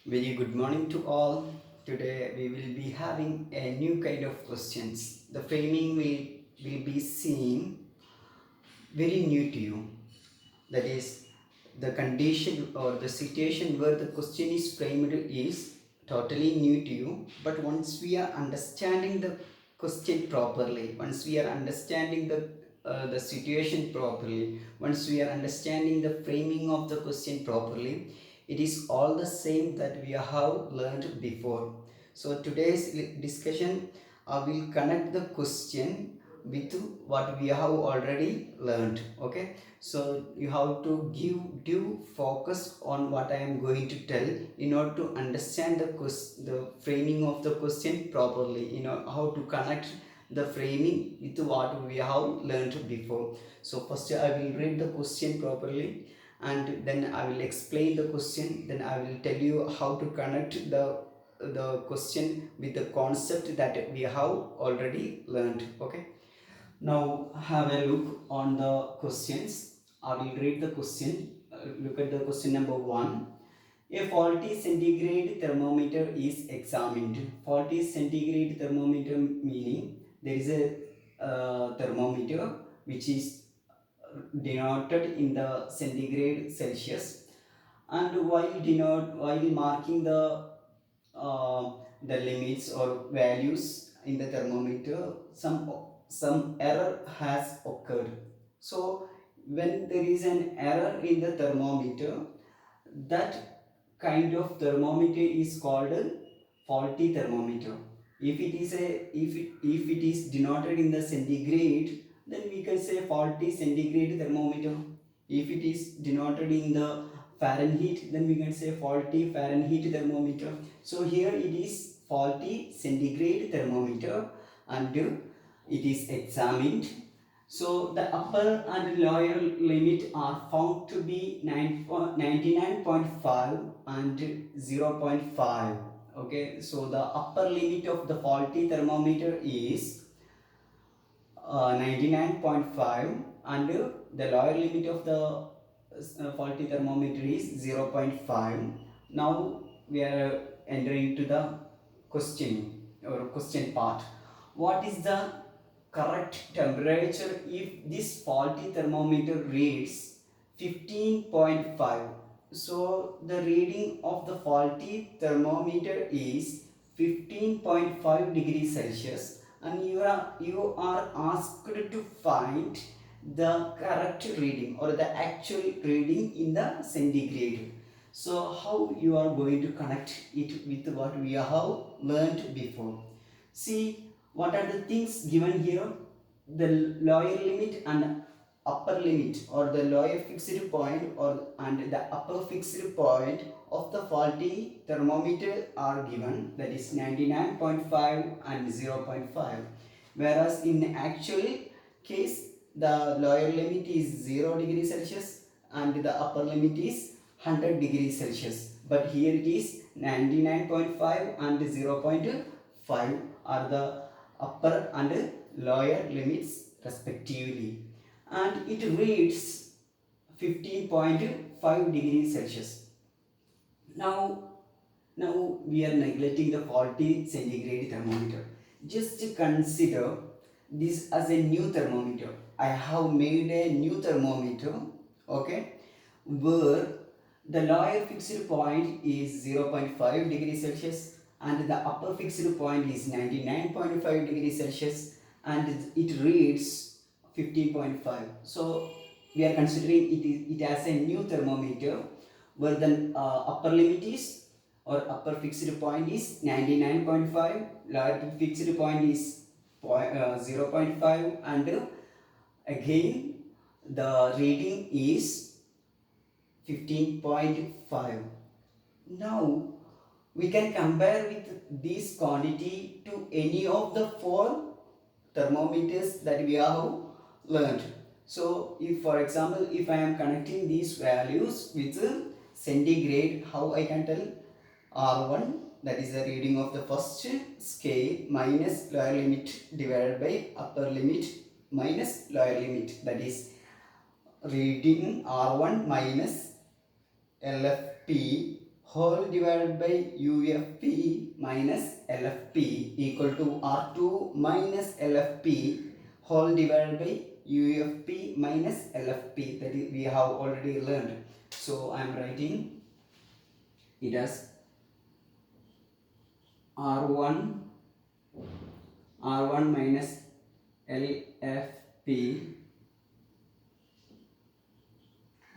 Very good morning to all. Today we will be having a new kind of questions. The framing will be seen very new to you. That is, the condition or the situation where the question is framed is totally new to you. But once we are understanding the question properly, once we are understanding the situation properly, once we are understanding the framing of the question properly, it is all the same that we have learned before. So today's discussion will connect the question with what we have already learned. Okay, so you have to give due focus on what I am going to tell in order to understand the framing of the question properly. You know how to connect the framing with what we have learned before. So first I will read the question properly, and then I will explain the question. Then I will tell you how to connect the question with the concept that we have already learned. Okay, now have a look on the questions. I will read the question. Look at the question number 1. A faulty centigrade thermometer is examined. Faulty centigrade thermometer meaning there is a thermometer which is denoted in the centigrade Celsius, and while marking uh, the limits or values in the thermometer, some error has occurred. So when there is an error in the thermometer, that kind of thermometer is called a faulty thermometer. If it is denoted in the centigrade, then we can say faulty centigrade thermometer. If it is denoted in the Fahrenheit, then we can say faulty Fahrenheit thermometer. So here it is faulty centigrade thermometer, and it is examined. So the upper and lower limit are found to be 99.5 and 0.5. Okay, so the upper limit of the faulty thermometer is 99.5, and the lower limit of the faulty thermometer is 0.5. Now we are entering to the question part. What is the correct temperature if this faulty thermometer reads 15.5? So the reading of the faulty thermometer is 15.5 degrees Celsius, and you are asked to find the correct reading or the actual reading in the centigrade. So how you are going to connect it with what we have learned before? See, what are the things given here? The lower limit and upper limit, or the lower fixed point or and the upper fixed point of the faulty thermometer are given, that is 99.5 and 0.5, whereas in actual case the lower limit is 0 degrees Celsius and the upper limit is 100 degrees Celsius, but here it is 99.5 and 0.5 are the upper and lower limits respectively, and it reads 15.5 degrees Celsius. Now, now we are neglecting the faulty centigrade thermometer. Just consider this as a new thermometer. I have made a new thermometer, okay, where the lower fixed point is 0.5 degrees Celsius and the upper fixed point is 99.5 degrees Celsius, and it reads 15.5. So we are considering it as a new thermometer where the upper limit is or upper fixed point is 99.5, lower fixed point is 0.5, and again the reading is 15.5. Now we can compare with this quantity to any of the four thermometers that we have learned. So if for example if I am connecting these values with centigrade, how I can tell? R1, that is the reading of the first scale, minus lower limit divided by upper limit minus lower limit, that is reading R1 minus LFP whole divided by UFP minus LFP equal to R2 minus LFP whole divided by UFP minus LFP, that is we have already learned. So I am writing it as R1 minus LFP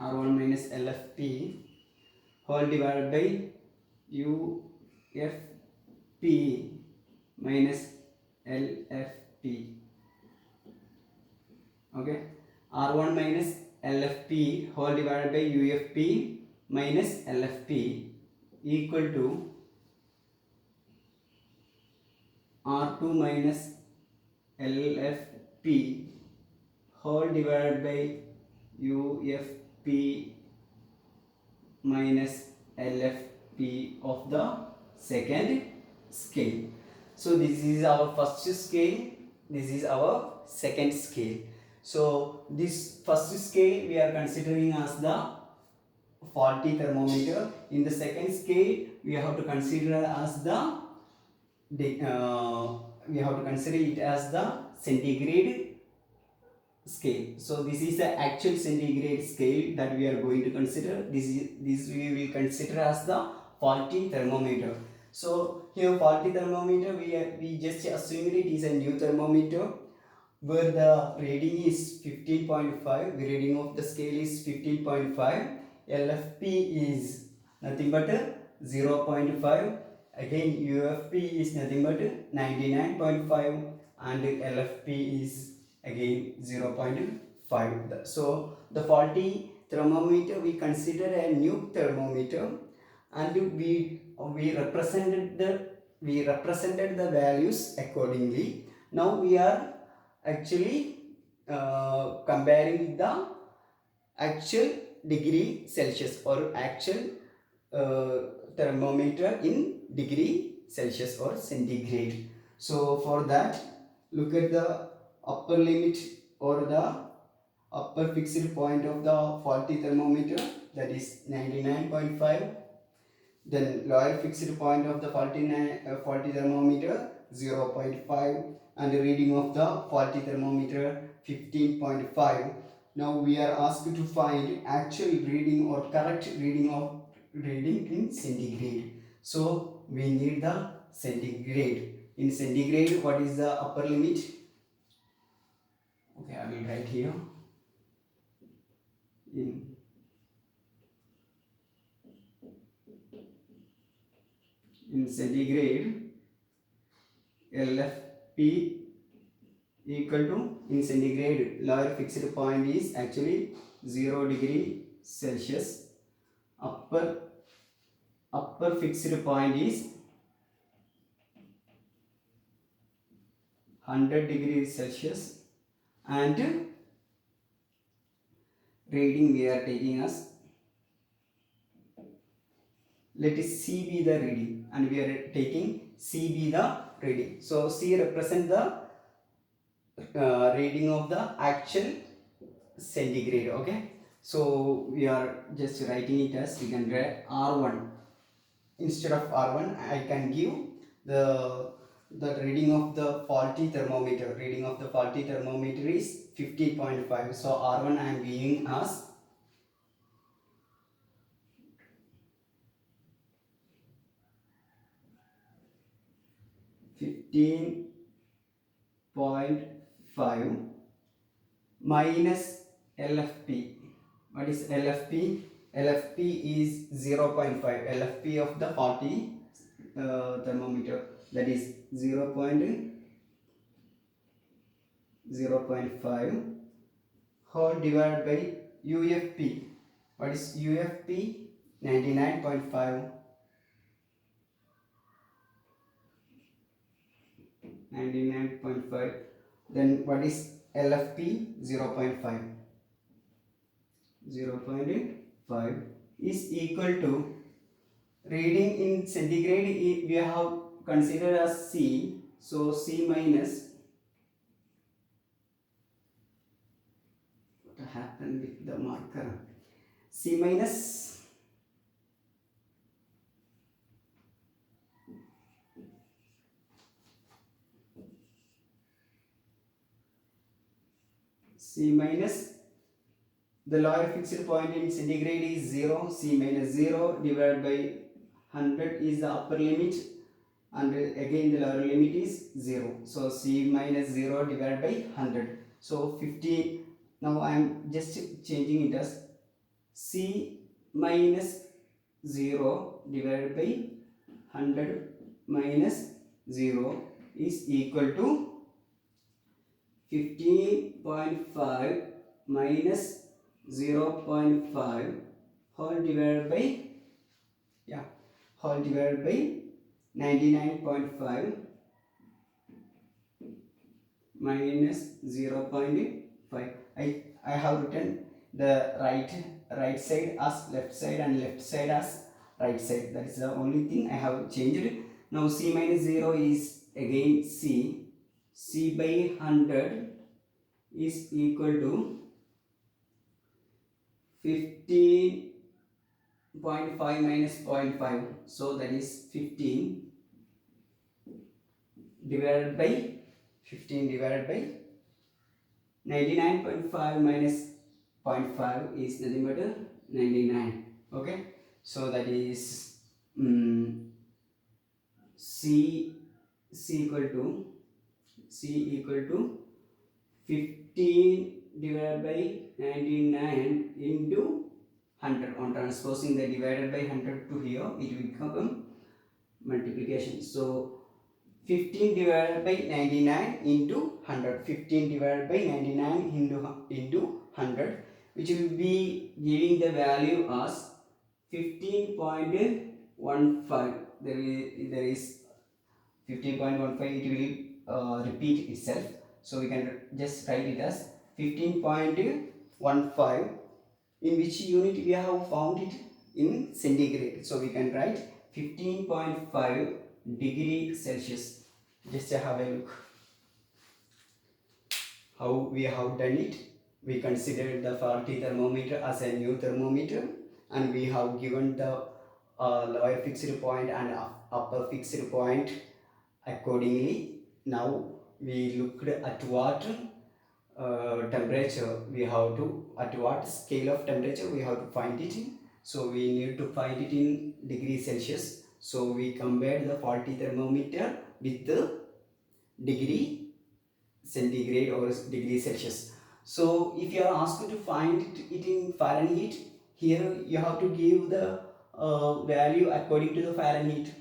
R1 minus LFP whole divided by UFP minus LFP. Okay, R1 minus LFP whole divided by UFP minus LFP equal to R2 minus LFP whole divided by UFP minus LFP of the second scale. So this is our first scale, this is our second scale. So this first scale we are considering as the faulty thermometer. In the second scale we have to consider as the we have to consider it as the centigrade scale. So this is the actual centigrade scale that we are going to consider. This we will consider as the faulty thermometer. So here faulty thermometer we just assumed it is a new thermometer where the reading is 15.5. The reading of the scale is 15.5. LFP is nothing but 0.5. Again UFP is nothing but 99.5 and LFP is again 0.5. So the faulty thermometer we consider a new thermometer, and we represented the values accordingly. Now we are actually comparing the actual degree Celsius or actual thermometer in degree Celsius or centigrade. So for that, look at the upper limit or the upper fixed point of the faulty thermometer, that is 99.5. Then lower fixed point of the faulty thermometer 0.5, and the reading of the faulty thermometer 15.5. Now we are asked to find actual reading or correct reading in centigrade. So we need the centigrade. In centigrade, what is the upper limit? Okay, I will write here. In centigrade, LFP equal to, in centigrade, lower fixed point is actually 0 degree Celsius. Upper fixed point is 100 degrees Celsius, and reading we are taking as, let C be the reading, and we are taking C be the reading. So C represent the reading of the actual centigrade. Okay, so we are just writing it as, we can write R1. Instead of R1 I can give the reading of the faulty thermometer. Reading of the faulty thermometer is 15.5. so R1 I am giving as 15.5 minus LFP. What is LFP? LFP is 0.5. LFP of the faulty thermometer, that is 0.5 whole divided by UFP. What is UFP? 99.5. 99.5. Then what is LFP? 0.5. 0.5 is equal to, reading in centigrade we have considered as C. So C minus, what happened with the marker? C minus The lower fixed point in centigrade is 0. C minus 0 divided by 100 is the upper limit, and again the lower limit is 0. So C minus 0 divided by 100. So 50. Now I am just changing it as C minus 0 divided by 100 minus 0 is equal to 15.5 minus 0.5 whole divided by whole divided by 99.5 minus 0.5. I have written the right side as left side and left side as right side. That is the only thing I have changed. Now C minus 0 is again C. C by 100 is equal to 15.5 minus 0.5. So that is 15 divided by 99.5 minus 0.5 is nothing but 99. Okay, so that is C equal to 15 divided by 99 into 100. On transposing the divided by 100 to here, it will become multiplication. So 15 divided by 99 into 100. 15 divided by 99 into 100, which will be giving the value as 15.15. There is 15.15. It will repeat itself. So we can just write it as 15.15. In which unit we have found it? In centigrade. So we can write 15.5 degree Celsius. Just have a look how we have done it. We considered the faulty thermometer as a new thermometer, and we have given the lower fixed point and upper fixed point accordingly. Now we looked at what temperature we have to, at what scale of temperature we have to find it in. So we need to find it in degree Celsius. So we compared the faulty thermometer with the degree centigrade or degree Celsius. So if you are asked to find it in Fahrenheit, here you have to give the value according to the Fahrenheit.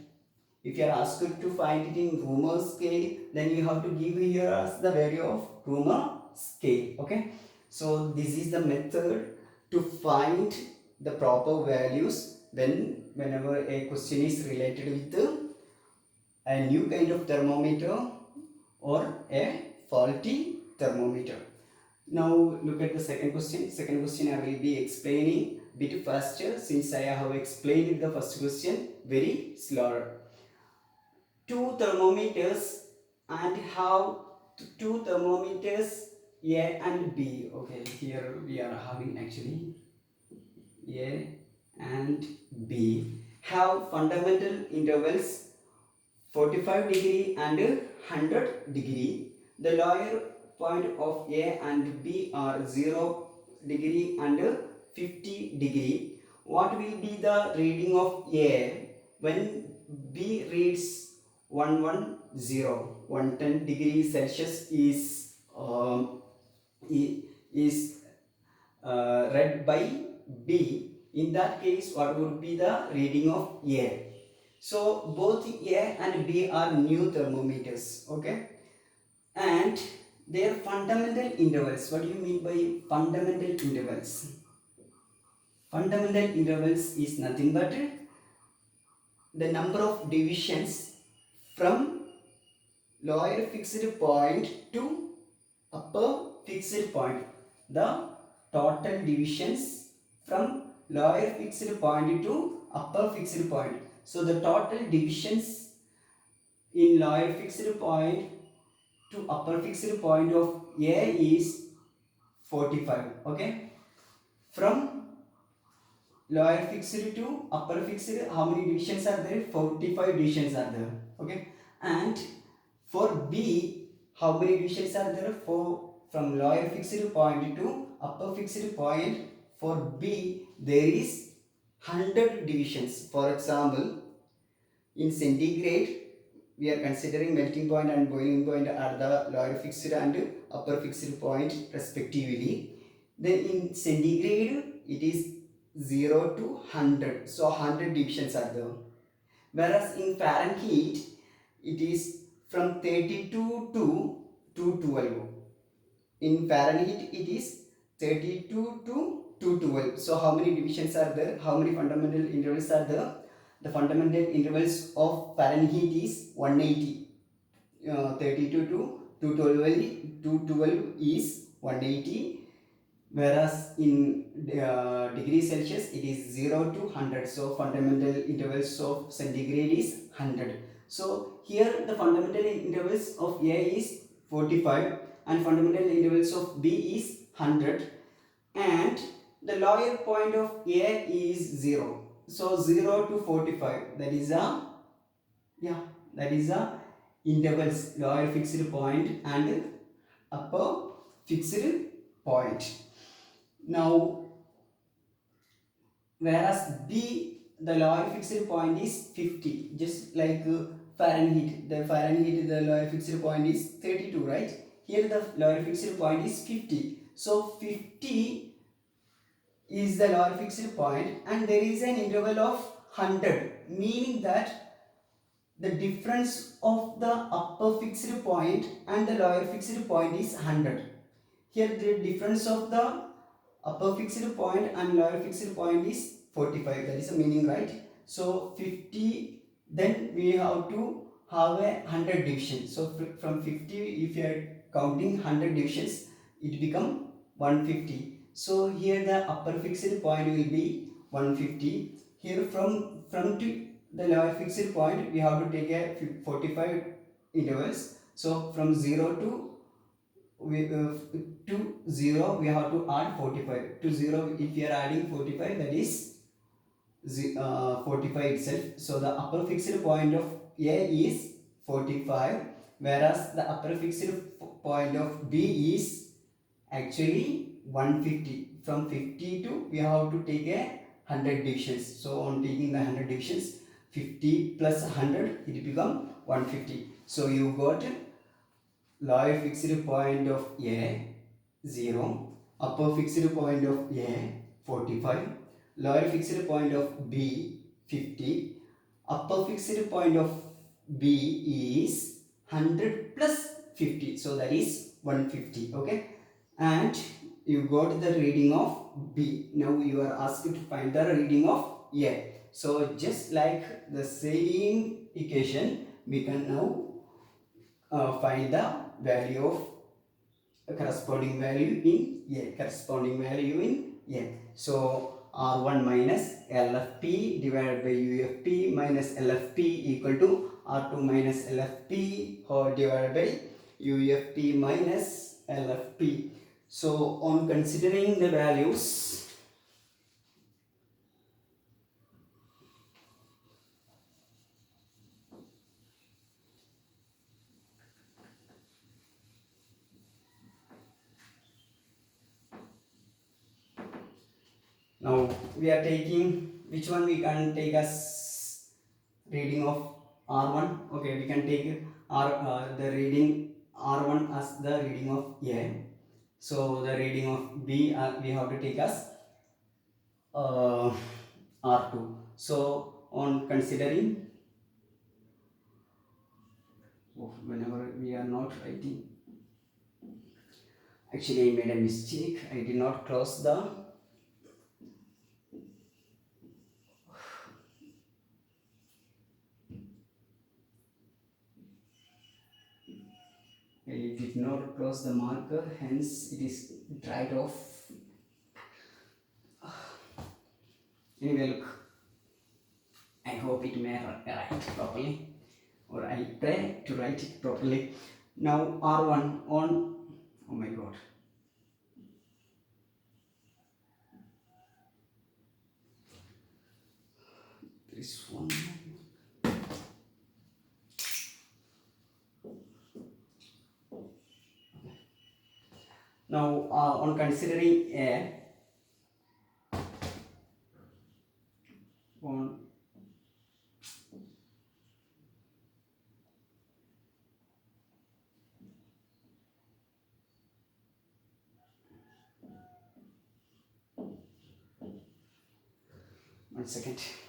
If you are asked to find it in Romer scale, then you have to give here as the value of Romer scale. Okay, so this is the method to find the proper values whenever a question is related with a new kind of thermometer or a faulty thermometer. Now look at the second question. Second question I will be explaining a bit faster, since I have explained the first question very slower. Two thermometers and have two thermometers A and B. Okay, here we are having actually A and B have fundamental intervals 45 degree and 100 degree. The lower point of A and B are 0 degree and 50 degree. What will be the reading of A when B reads 110 degrees Celsius is read by B? In that case, what would be the reading of A? So both A and B are new thermometers, okay, and their fundamental intervals. What do you mean by fundamental intervals? Fundamental intervals is nothing but the number of divisions from lower fixed point to upper fixed point. The total divisions from lower fixed point to upper fixed point. So the total divisions in lower fixed point to upper fixed point of A is 45. Okay. From lower fixed to upper fixed, how many divisions are there? 45 divisions are there. Okay. And for B, how many divisions are there? From lower fixed point to upper fixed point, for B there is 100 divisions. For example, in centigrade we are considering melting point and boiling point are the lower fixed and upper fixed point respectively. Then in centigrade it is 0 to 100, so 100 divisions are there. Whereas in Fahrenheit it is from 32 to 212. In Fahrenheit it is 32 to 212. So how many divisions are there? How many fundamental intervals are there? The fundamental intervals of Fahrenheit is 180. 32 to 212 is 180, whereas in degree Celsius it is 0 to 100. So fundamental intervals of centigrade is 100. So here the fundamental intervals of A is 45 and fundamental intervals of B is 100, and the lower point of A is 0. So 0 to 45, that is a intervals, lower fixed point and upper fixed point. Now whereas B, the lower fixed point is 50, just like Fahrenheit. The lower fixed point is 32, right? Here the lower fixed point is 50. So 50 is the lower fixed point and there is an interval of 100, meaning that the difference of the upper fixed point and the lower fixed point is 100. Here the difference of the upper fixed point and lower fixed point is 45. That is the meaning, right? So 50, then we have to have a 100 division. So from 50, if you are counting 100 divisions, it become 150. So here the upper fixed point will be 150. Here from to the lower fixed point, we have to take a 45 intervals. So from 0 to 0 we have to add 45. To 0 if we are adding 45, that is 45 itself. So the upper fixed point of A is 45, whereas the upper fixed point of B is actually 150. From 50 to we have to take a 100 divisions. So on taking the 100 divisions, 50 plus 100, it become 150. So you got lower fixed point of A 0, upper fixed point of A 45, lower fixed point of B 50, upper fixed point of B is 100 plus 50, so that is 150. Okay, and you got the reading of B. Now you are asked to find the reading of A. So just like the same equation, we can now find the value of corresponding value in A. So R1 minus LFP divided by UFP minus LFP equal to R2 minus LFP or divided by UFP minus LFP. So on considering the values, now we are taking, which one we can take as reading of R1? Okay, we can take the reading R1 as the reading of A. So the reading of B we have to take as R2. So on considering, whenever we are not writing, actually I made a mistake. I did not close the marker, hence it is dried off. Anyway, look, I hope it may write properly, or I try to write it properly. Now R1 on, oh my god, this one. Now on considering A, 1 second.